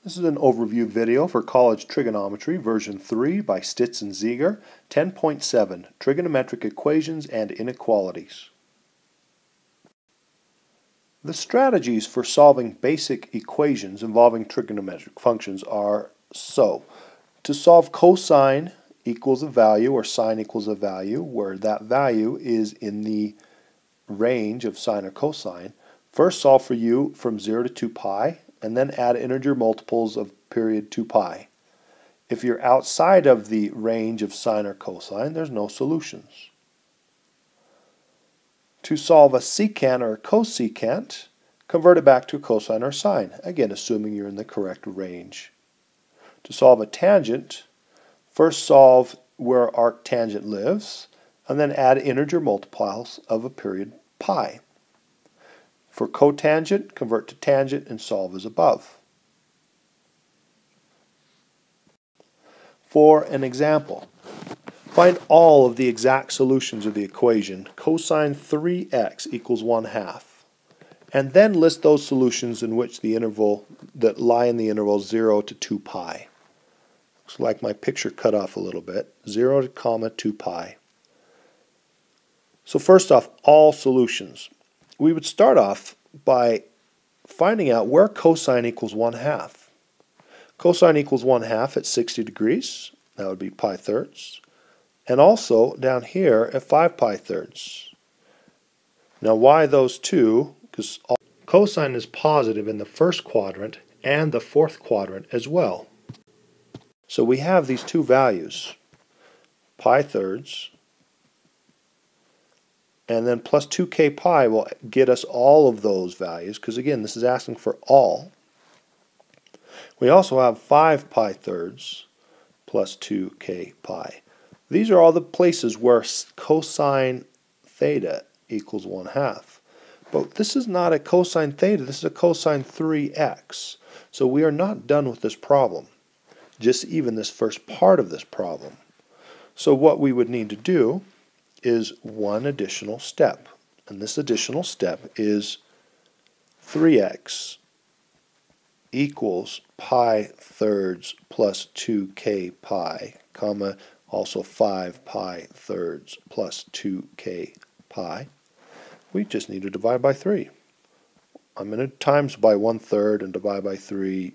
This is an overview video for College Trigonometry, version 3 by Stitz and Ziegler, 10.7, Trigonometric Equations and Inequalities. The strategies for solving basic equations involving trigonometric functions are to solve cosine equals a value or sine equals a value, where that value is in the range of sine or cosine. First solve for u from 0 to 2 pi, and then add integer multiples of period 2 pi. If you're outside of the range of sine or cosine, there's no solutions. To solve a secant or a cosecant, convert it back to cosine or sine, again assuming you're in the correct range. To solve a tangent, first solve where arctangent lives, and then add integer multiples of a period pi. For cotangent, convert to tangent and solve as above. For an example, find all of the exact solutions of the equation cosine 3x equals 1/2, and then list those solutions in which the interval that lie in the interval 0 to 2 pi. Looks like my picture cut off a little bit. 0 to 2 pi. So first off, all solutions. We would start off by finding out where cosine equals 1/2. Cosine equals 1/2 at 60 degrees. That would be pi thirds. And also down here at 5 pi thirds. Now why those two? Because cosine is positive in the first quadrant and the fourth quadrant as well. So we have these two values, pi thirds, and then plus 2k pi will get us all of those values, because again, this is asking for all. We also have 5 pi thirds plus 2k pi. These are all the places where cosine theta equals 1/2. But this is not a cosine theta, this is a cosine 3x. So we are not done with this problem, just even this first part of this problem. So what we would need to do is one additional step, and this additional step is 3x equals pi thirds plus 2k pi, comma, also 5 pi thirds plus 2k pi. We just need to divide by 3. I'm going to times by 1/3 and divide by 3.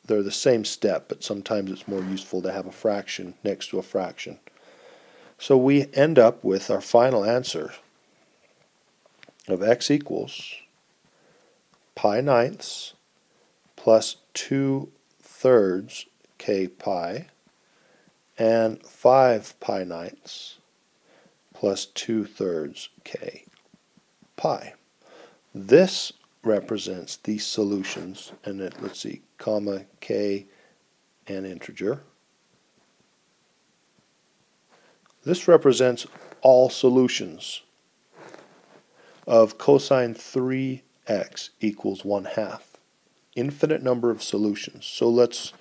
They're the same step, but sometimes it's more useful to have a fraction next to a fraction. So we end up with our final answer of x equals pi ninths plus 2/3 k pi and 5 pi ninths plus 2/3 k pi. This represents the solutions, and let's see, comma, k, and integer. This represents all solutions of cosine 3x equals 1/2. Infinite number of solutions. So let's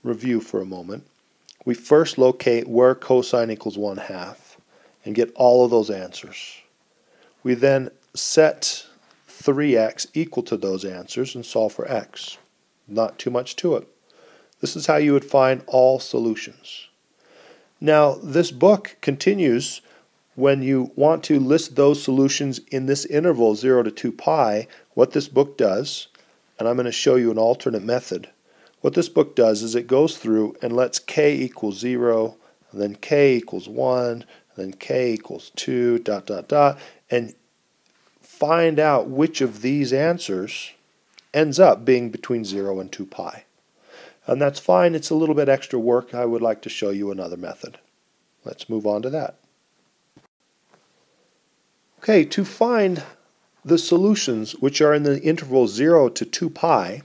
review for a moment. We first locate where cosine equals 1/2 and get all of those answers. We then set 3x equal to those answers and solve for x. Not too much to it. This is how you would find all solutions. Now, this book continues when you want to list those solutions in this interval 0 to 2 pi. What this book does, and I'm going to show you an alternate method, what this book does is it goes through and lets k equals 0, and then k equals 1, and then k equals 2, dot, dot, dot, and find out which of these answers ends up being between 0 and 2 pi. And that's fine, it's a little bit extra work. I would like to show you another method. Let's move on to that. Okay, to find the solutions which are in the interval 0 to 2 pi,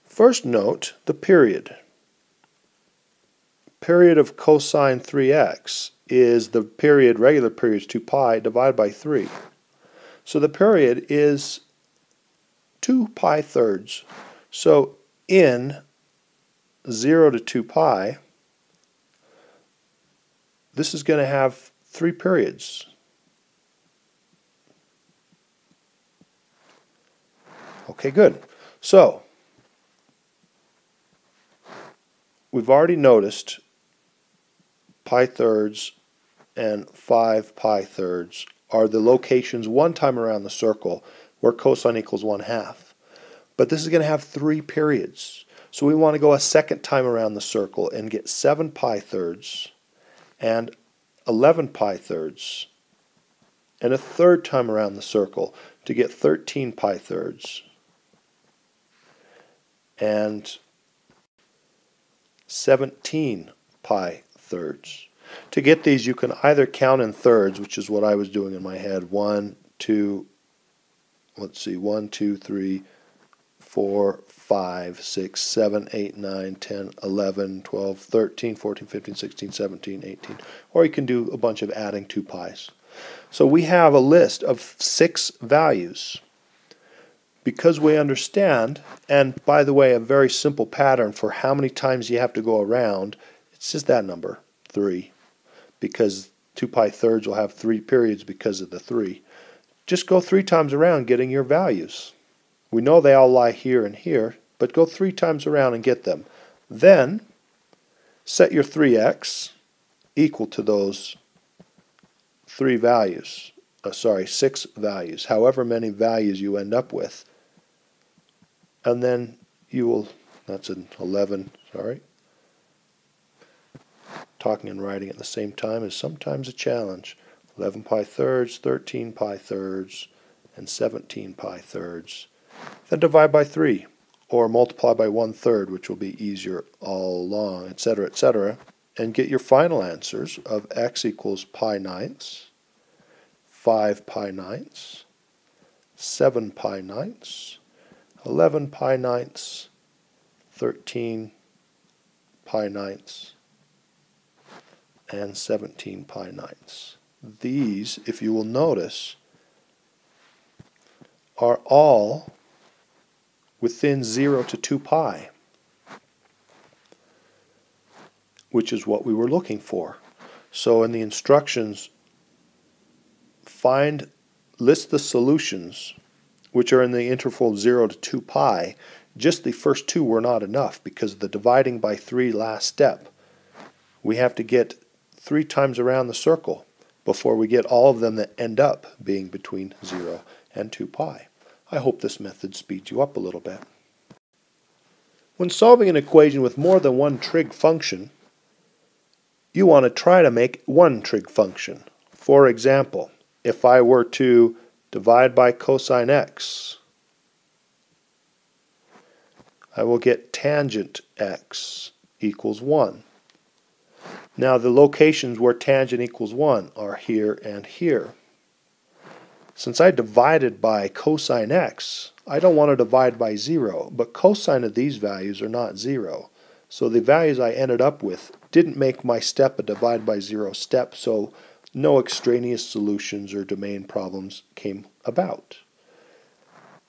first note the period. Period of cosine 3x is the period, regular period is 2 pi, divided by 3. So the period is 2 pi thirds. So in 0 to 2 pi, this is going to have 3 periods. Okay, good. So we've already noticed pi thirds and 5 pi thirds are the locations one time around the circle where cosine equals 1/2. But this is going to have 3 periods. So we want to go a second time around the circle and get 7 pi thirds and 11 pi thirds, and a third time around the circle to get 13 pi thirds and 17 pi thirds. To get these, you can either count in thirds, which is what I was doing in my head. 1, 2, 3, 4, 5, 6, 7, 8, 9, 10, 11, 12, 13, 14, 15, 16, 17, 18. Or you can do a bunch of adding 2 pi's. So we have a list of 6 values. Because we understand, and by the way, a very simple pattern for how many times you have to go around, it's just that number, 3. Because 2 pi thirds will have 3 periods because of the 3. Just go 3 times around getting your values. We know they all lie here and here, but go 3 times around and get them. Then set your 3x equal to those 6 values, however many values you end up with. And then you will, that's an 11, sorry. Talking and writing at the same time is sometimes a challenge. 11 pi thirds, 13 pi thirds, and 17 pi thirds. Then divide by 3, or multiply by 1/3, which will be easier all along, etc., and get your final answers of x equals pi ninths, 5 pi ninths, 7 pi ninths, 11 pi ninths, 13 pi ninths, and 17 pi ninths. These, if you will notice, are all within 0 to 2 pi, which is what we were looking for. So in the instructions, list the solutions which are in the interval 0 to 2 pi. Just the first 2 were not enough because of the dividing by 3 last step. We have to get 3 times around the circle before we get all of them that end up being between 0 and 2 pi. I hope this method speeds you up a little bit. When solving an equation with more than one trig function, you want to try to make one trig function. For example, if I were to divide by cosine x, I will get tangent x equals 1. Now the locations where tangent equals 1 are here and here. Since I divided by cosine x, I don't want to divide by 0, but cosine of these values are not 0. So the values I ended up with didn't make my step a divide by 0 step, so no extraneous solutions or domain problems came about.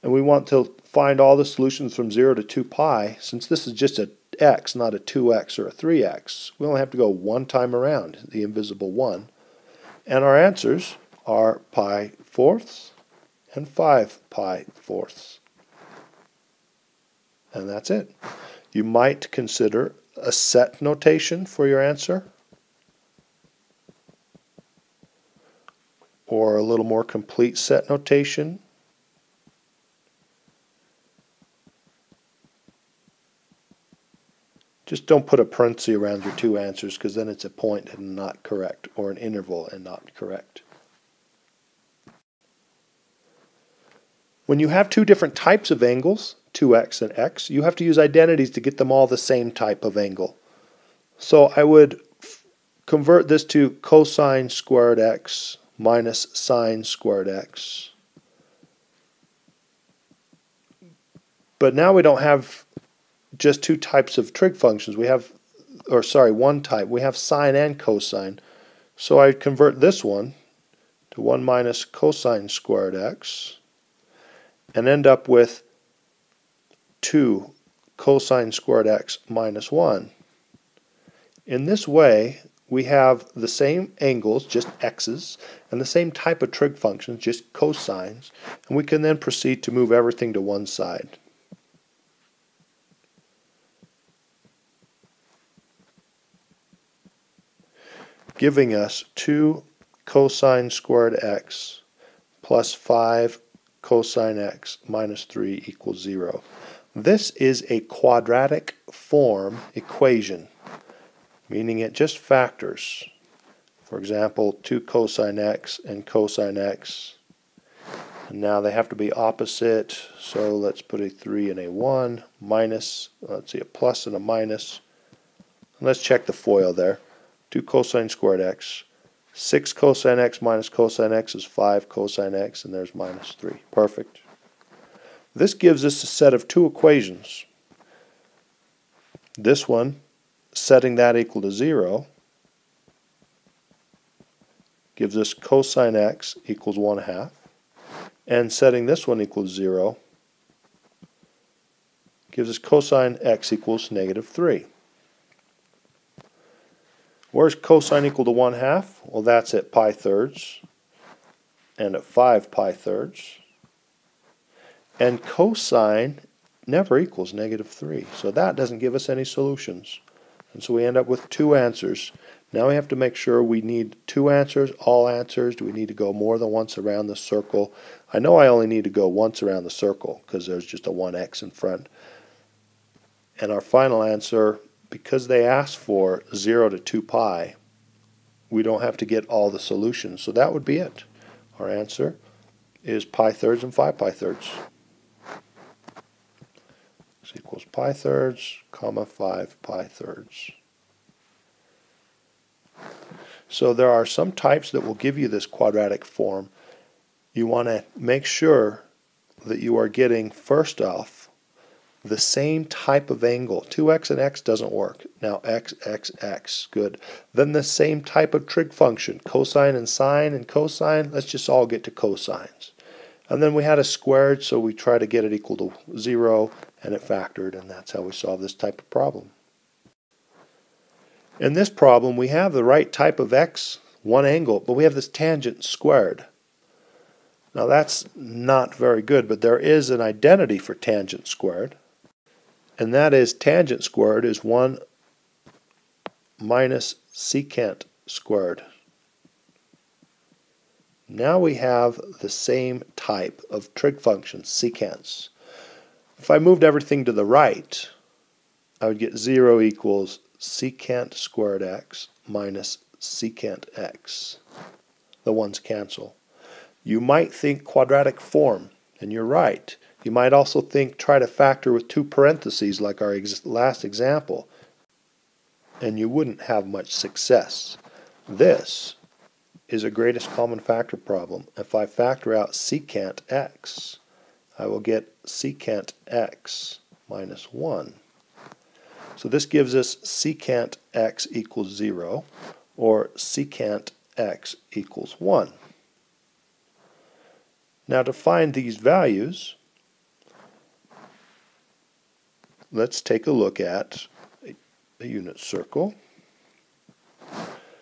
And we want to find all the solutions from 0 to 2 pi. Since this is just a x, not a 2x or a 3x, we only have to go 1 time around, the invisible 1. And our answers are pi fourths and 5 pi fourths. And that's it. You might consider a set notation for your answer, or a little more complete set notation. Just don't put a parenthesis around your 2 answers, because then it's a point and not correct, or an interval and not correct. When you have 2 different types of angles, 2x and x, you have to use identities to get them all the same type of angle. So I would convert this to cosine squared x minus sine squared x. But now we don't have just 2 types of trig functions. We have, one type. We have sine and cosine. So I convert this one to 1 minus cosine squared x and end up with 2 cosine squared x minus 1. In this way, we have the same angles, just x's, and the same type of trig functions, just cosines, and we can then proceed to move everything to one side. giving us 2 cosine squared x plus 5 cosine x minus 3 equals 0. This is a quadratic form equation, meaning it just factors. For example, 2 cosine x and cosine x. And now they have to be opposite, so let's put a 3 and a 1, minus, let's see, a plus and a minus. And let's check the FOIL there. 2 cosine squared x. 6 cosine x minus cosine x is 5 cosine x, and there's minus 3. Perfect. This gives us a set of 2 equations. This one, setting that equal to 0, gives us cosine x equals 1/2. And setting this one equals 0 gives us cosine x equals -3. Where's cosine equal to 1/2? Well, that's at pi thirds and at 5 pi thirds. And cosine never equals -3. So that doesn't give us any solutions. And so we end up with 2 answers. Now we have to make sure we need 2 answers, all answers. Do we need to go more than once around the circle? I know I only need to go once around the circle because there's just a 1x in front. And our final answer, because they asked for 0 to 2 pi, we don't have to get all the solutions. So that would be it. Our answer is pi thirds and 5 pi thirds. This equals pi thirds, comma 5 pi thirds. So there are some types that will give you this quadratic form. You want to make sure that you are getting, first off, the same type of angle. 2x and x doesn't work. Now x, x, x. Good. Then the same type of trig function. Cosine and sine and cosine. Let's just all get to cosines. And then we had a squared, so we try to get it equal to 0, and it factored, and that's how we solve this type of problem. In this problem, we have the right type of x, one angle, but we have this tangent squared. Now that's not very good, but there is an identity for tangent squared, and that is tangent squared is 1 minus secant squared. Now we have the same type of trig function, secants. If I moved everything to the right, I would get 0 equals secant squared x minus secant x. The ones cancel. You might think quadratic form, and you're right. You might also think try to factor with 2 parentheses like our last example, and you wouldn't have much success. This is a greatest common factor problem. If I factor out secant x, I will get secant x minus 1. So this gives us secant x equals 0, or secant x equals 1. Now to find these values, let's take a look at a unit circle.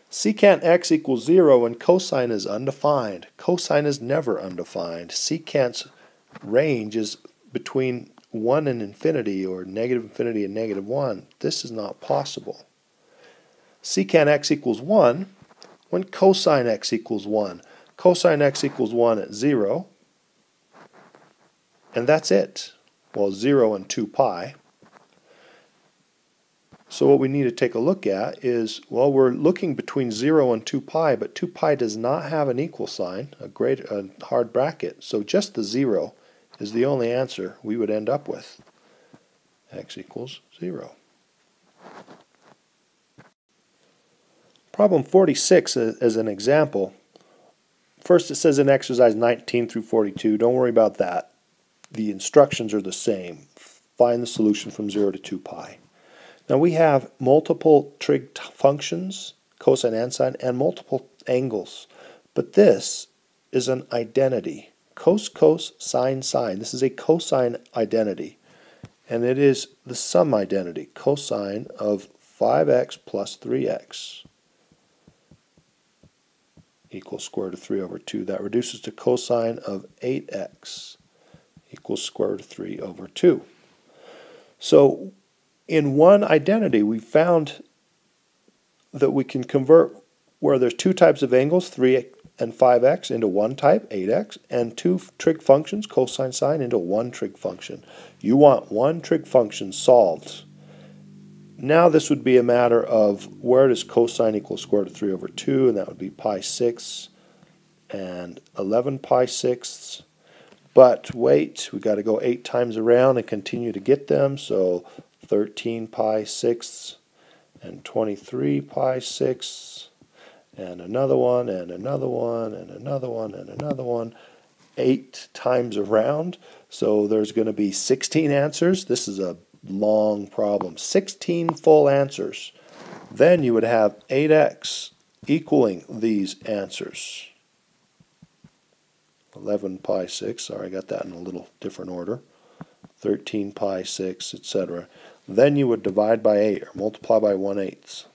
Secant x equals 0 and cosine is undefined. Cosine is never undefined. Secant's range is between 1 and infinity, or negative infinity and negative 1. This is not possible. Secant x equals 1 when cosine x equals 1. Cosine x equals 1 at 0, and that's it. Well, 0 and 2 pi. So what we need to take a look at is, well, we're looking between 0 and 2 pi, but 2 pi does not have an equal sign, a hard bracket. So just the 0 is the only answer we would end up with. X equals 0. Problem 46 is an example. First it says in exercise 19 through 42, don't worry about that. The instructions are the same. Find the solution from 0 to 2 pi. Now we have multiple trig functions, cosine and sine, and multiple angles. But this is an identity. Cos, cos, sine, sine. This is a cosine identity. And it is the sum identity, cosine of 5x plus 3x equals square root of 3 over 2. That reduces to cosine of 8x equals square root of 3 over 2. So in one identity, we found that we can convert where there's two types of angles, 3 and 5x, into one type, 8x, and two trig functions, cosine, sine, into one trig function. You want one trig function solved. Now this would be a matter of where does cosine equal square root of 3 over 2, and that would be pi 6 and 11 pi sixths. But wait, we got to go 8 times around and continue to get them, so 13 pi sixths and 23 pi sixths, and another one, and another one, and another one, and another one, 8 times around. So there's going to be 16 answers. This is a long problem. 16 full answers. Then you would have 8x equaling these answers. 11 pi 6, sorry, I got that in a little different order. 13 pi 6, etc. Then you would divide by 8, or multiply by 1/8.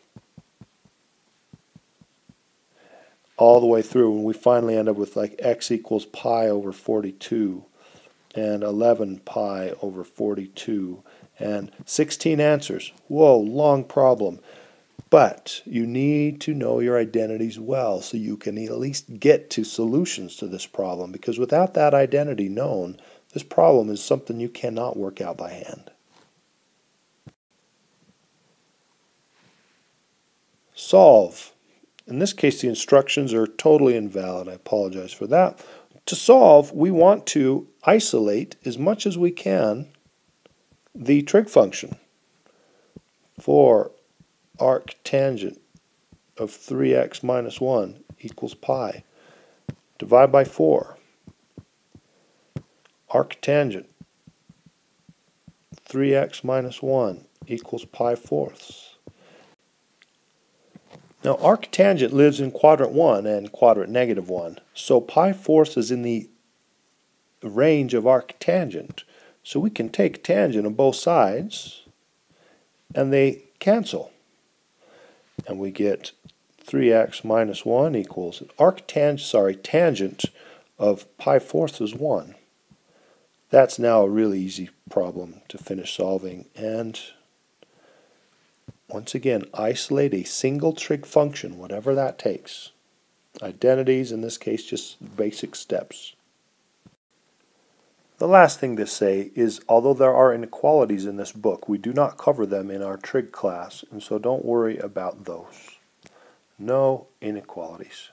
All the way through, and we finally end up with like x equals pi over 42, and 11 pi over 42, and 16 answers. Whoa, long problem. But you need to know your identities well so you can at least get to solutions to this problem, because without that identity known, this problem is something you cannot work out by hand. Solve. In this case, the instructions are totally invalid. I apologize for that. To solve, we want to isolate as much as we can the trig function. For arctangent of 3x minus 1 equals pi. Divide by 4. Arctangent 3x minus 1 equals pi fourths. Now arctangent lives in quadrant 1 and quadrant negative 1, so pi fourths is in the range of arctangent. So we can take tangent on both sides and they cancel. And we get 3x minus 1 equals tangent of pi fourths is 1. That's now a really easy problem to finish solving. And once again, isolate a single trig function, whatever that takes. Identities, in this case, just basic steps. The last thing to say is, although there are inequalities in this book, we do not cover them in our trig class, and so don't worry about those. No inequalities.